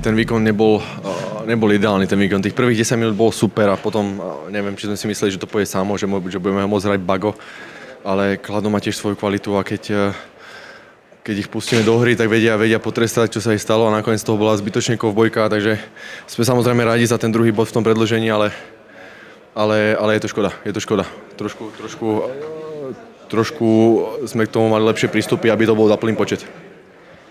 ten výkon nebol ideálny, ten výkon. Tých prvých 10 minút bol super a potom neviem, či sme si mysleli, že to pôjde samo, že budeme môcť hrať bago, ale Kladno má tiež svoju kvalitu a keď ich pustíme do hry, tak vedia potrestať, čo sa jej stalo a nakoniec toho bola zbytočne kovbojka, takže sme samozrejme rádi za ten druhý bod v tom predĺžení, ale je to škoda. Trošku sme k tomu mali lepšie prístupy, aby to bol za plný počet.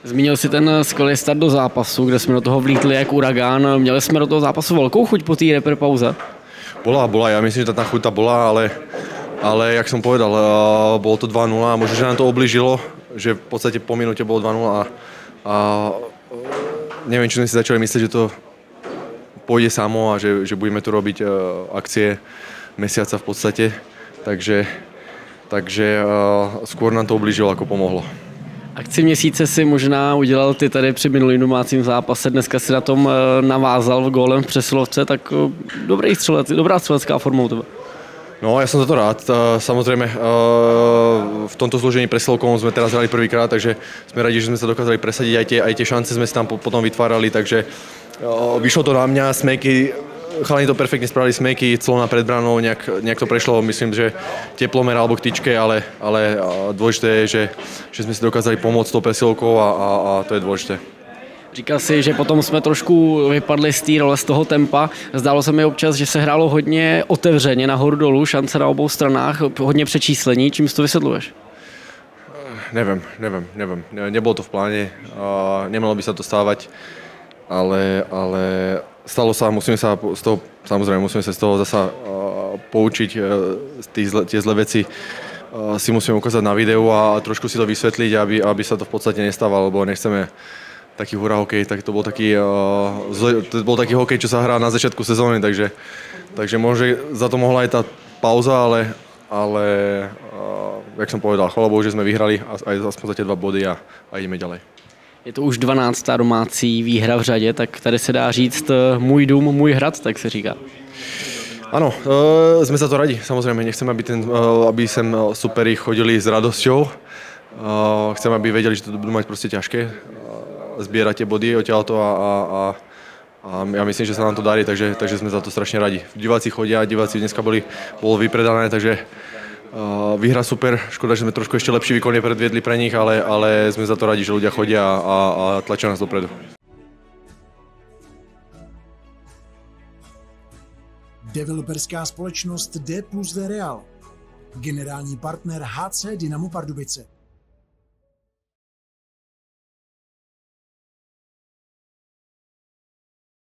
Zmínil si ten skvělý start do zápasu, kde jsme do toho vlítli jak uragán. Měli jsme do toho zápasu velkou chuť po té repre pauze? Bola. Ja myslím, že tá chuť bola, ale jak som povedal, bolo to 2-0 a možno, že nám to oblížilo, že v podstate po minúte bolo 2-0 a neviem, či sme si začali myslieť, že to pôjde samo a že budeme tu robiť akcie mesiaca v podstate. Takže skôr nám to oblížilo, ako pomohlo. Akci měsíce si možná udělal ty tady při minulým domácím zápase, dneska si na tom navázal gólem v přesilovce, tak dobrý střelec, dobrá střelecká forma u tebe. No, ja som za to rád. Samozrejme, v tomto zložení presilovkovom sme teraz hrali prvýkrát, takže sme radi, že sme sa dokázali presadiť, aj tie šance sme si tam potom vytvárali, takže vyšlo to na mňa, smejky, chalani to perfektne spravili, smejky, clona pred branou, nejak to prešlo, myslím, že teplomer alebo k tyčke, ale dôležité je, že sme si dokázali pomôcť tou presilovkou a to je dôležité. Říkal si, že potom jsme trošku vypadli z té role, z toho tempa. Zdálo se mi občas, že se hrálo hodně otevřeně, nahoru dolů, šance na obou stranách, hodně přečíslení. Čím si to vysvětluješ? Neviem. Nebolo to v pláne, nemalo by sa to stávať, ale stalo sa, musíme sa z toho zasa poučiť, tie zlé veci si musíme ukázať na videu a trošku si to vysvetliť, aby sa to v podstate nestávalo, lebo nechceme taký hurá hokej, tak to bol taký hokej, čo sa hrá na začiatku sezóny, takže možno za to mohla aj tá pauza, ale jak som povedal, chvála Bohu, že sme vyhrali aj aspoň za tie 2 body a ideme ďalej. Je to už 12. domácí výhra v řadě, tak tady se dá říct můj dům, můj hrad, tak se říká. Áno, sme za to radi, samozrejme, nechcem, aby sem superi chodili s radosťou, chcem, aby vedeli, že to budú mať proste ťažké, zbierať tie body odtiaľto a ja myslím, že sa nám to darí, takže sme za to strašne radi. Diváci chodia, diváci dneska bolo vypredané, takže výhra super, škoda, že sme trošku ešte lepší výkon predviedli pre nich, ale sme za to radi, že ľudia chodia a tlačia nás dopredu. Developerská společnost D+D Real. Generální partner HC Dynamo Pardubice.